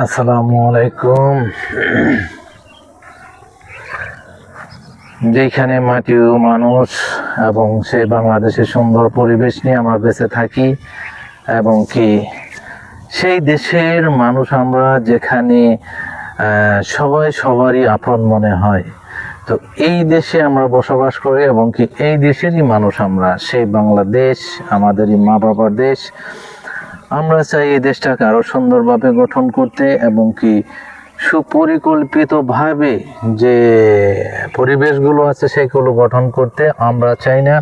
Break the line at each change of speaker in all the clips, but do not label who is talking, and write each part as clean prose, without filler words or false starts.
আসসালামু আলাইকুম। যেখানে মাটি ও মানুষ এবং সেই বাংলাদেশের সুন্দর পরিবেশ নিয়ে আমরা বেঁচে থাকি এবং কি সেই দেশের মানুষ আমরা যেখানে সবাই সবারই আপন মনে হয়, তো এই দেশে আমরা বসবাস করি এবং কি এই দেশেরই মানুষ আমরা। সেই বাংলাদেশ আমাদেরই মা বাবার দেশ। আমরা চাই এই দেশটাকে আরো সুন্দরভাবে গঠন করতে এবং কি সুপরিকল্পিতভাবে যে পরিবেশগুলো আছে সেগুলো গঠন করতে। আমরা চাই না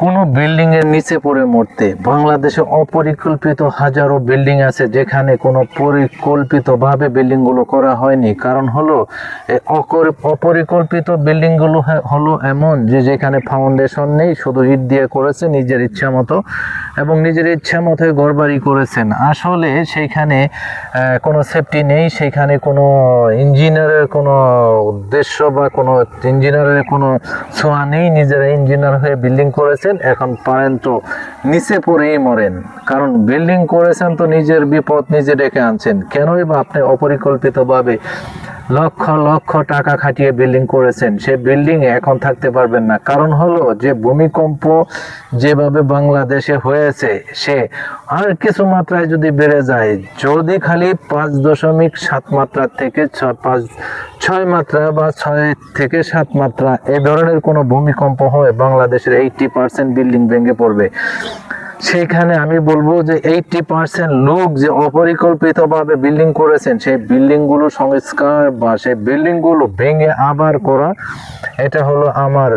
কোনো বিল্ডিং এর নিচে পড়ে মরতে। বাংলাদেশে অপরিকল্পিত হাজারো বিল্ডিং আছে যেখানে কোনো পরিকল্পিতভাবে বিল্ডিং গুলো করা হয়নি। কারণ হলো অপরিকল্পিত বিল্ডিং গুলো হলো এমন যে যেখানে ফাউন্ডেশন নেই, শুধু ইট দিয়ে করেছে নিজের ইচ্ছা মতো এবং নিজের ইচ্ছা মতো ঘরবাড়ি করেছেন। আসলে সেইখানে কোনো সেফটি নেই, সেইখানে কোনো ইঞ্জিনিয়ারের কোনো উদ্দেশ্য বা কোনো ইঞ্জিনিয়ারের কোনো ছোঁয়া নেই। নিজেরা ইঞ্জিনিয়ার হয়ে বিল্ডিং করেছেন, এখন পারেন তো নিচে পড়েই মরেন। কারণ বিল্ডিং করেছেন তো নিজের বিপদ নিজে ডেকে আনছেন। কেনই বা আপনি অপরিকল্পিতভাবে লক্ষ লক্ষ টাকা খাটিয়ে বিল্ডিং করেছেন, সে বিল্ডিং এ এখন থাকতে পারবেন না। কারণ হলো যে ভূমিকম্প যেভাবে বাংলাদেশে হয়েছে, সে আর কিছু মাত্রায় যদি বেড়ে যায়, যদি খালি 5.7 মাত্রা থেকে 6 মাত্রা বা 6 থেকে 7 মাত্রা এই ধরনের কোনো ভূমিকম্প হয়, বাংলাদেশের 80% বিল্ডিং ভেঙে পড়বে। সেখানে আমি বলবো যে 80% লোক যে অপরিকল্পিতভাবে বিল্ডিং করেছেন, সেই বিল্ডিং গুলো সংস্কার বা সেই বিল্ডিং গুলো ভেঙে আবার করা, এটা হলো আমার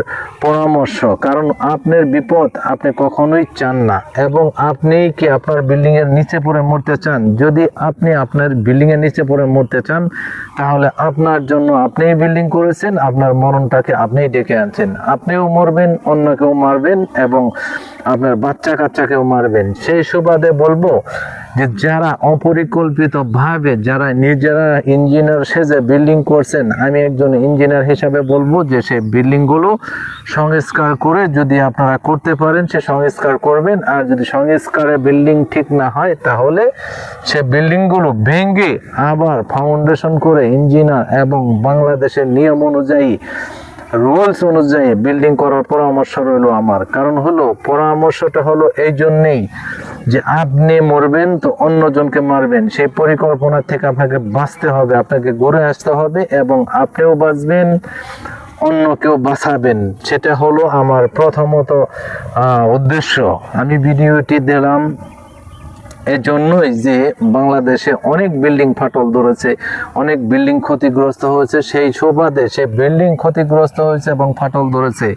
পরামর্শ। কারণ আপনার বিপদ আপনি কখনোই চান না এবং আপনি কি আপনার বিল্ডিং এর নিচে পড়ে মরতে চান? যদি আপনি আপনার বিল্ডিং এর নিচে পড়ে মরতে চান, তাহলে আপনার জন্য আপনিই বিল্ডিং করেছেন, আপনার মরণটাকে আপনিই ডেকে আনছেন। আপনিও মরবেন, অন্যকেও মারবেন এবং আপনার বাচ্চা কাচ্চাকেও মারবেন। সেই সুবাদে বলবো যে যারা অপরিকল্পিতভাবে যারা নিজেরা ইঞ্জিনিয়ার সেজে বিল্ডিং করছেন, আমি একজন ইঞ্জিনিয়ার হিসাবে বলবো যে সেই বিল্ডিংগুলো সংস্কার করে যদি আপনারা করতে পারেন সে সংস্কার করবেন। আর যদি সংস্কারে বিল্ডিং ঠিক না হয়, তাহলে সে বিল্ডিংগুলো ভেঙে আবার ফাউন্ডেশন করে ইঞ্জিনিয়ার এবং বাংলাদেশের নিয়ম অনুযায়ী রুলস অনুযায়ী বিল্ডিং করার পরামর্শ রইল আমার। কারণ হলো পরামর্শটা হলো এই জন্যেই যে আপনি মরবেন তো অন্যজনকে মারবেন, সেই পরিকল্পনা থেকে আপনাকে বাঁচতে হবে, আপনাকে ঘুরে আসতে হবে এবং আপনিও বাঁচবেন, অন্যকেও বাঁচাবেন। সেটা হলো আমার প্রথমত উদ্দেশ্য। আমি ভিডিওটি দিলাম এজন্যই যে বাংলাদেশে অনেক বিল্ডিং ফাটল ধরেছে, অনেক বিল্ডিং ক্ষতিগ্রস্ত হয়েছে। সেই সুবাদে সে বিল্ডিং ক্ষতিগ্রস্ত হয়েছে এবং ফাটল ধরেছে,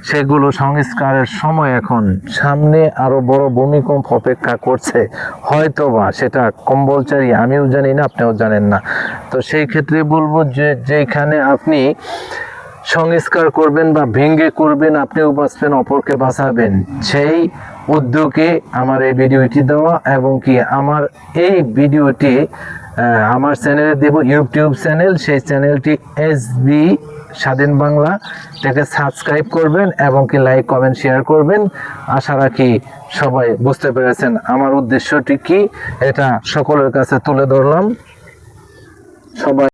সেগুলো সংস্কারের সময় এখন সামনে আরো বড় ভূমিকম্প অপেক্ষা করছে। হয়তোবা সেটা কম্বলচারী, আমিও জানি না, আপনিও জানেন না। তো সেই ক্ষেত্রে বলবো যে যেখানে আপনি সংস্কার করবেন বা ভেঙে করবেন, আপনিও বাঁচবেন, অপরকে বাঁচাবেন, সেই উদ্যোগে আমার এই ভিডিওটি দেওয়া। এবং কি আমার এই ভিডিওটি আমার চ্যানেলে দেব, ইউটিউব চ্যানেল, সেই চ্যানেলটি SB স্বাধীন বাংলা, এটাকে সাবস্ক্রাইব করবেন এবং কি লাইক কমেন্ট শেয়ার করবেন। আশা রাখি সবাই বুঝতে পেরেছেন আমার উদ্দেশ্যটি কি, এটা সকলের কাছে তুলে ধরলাম। সবাই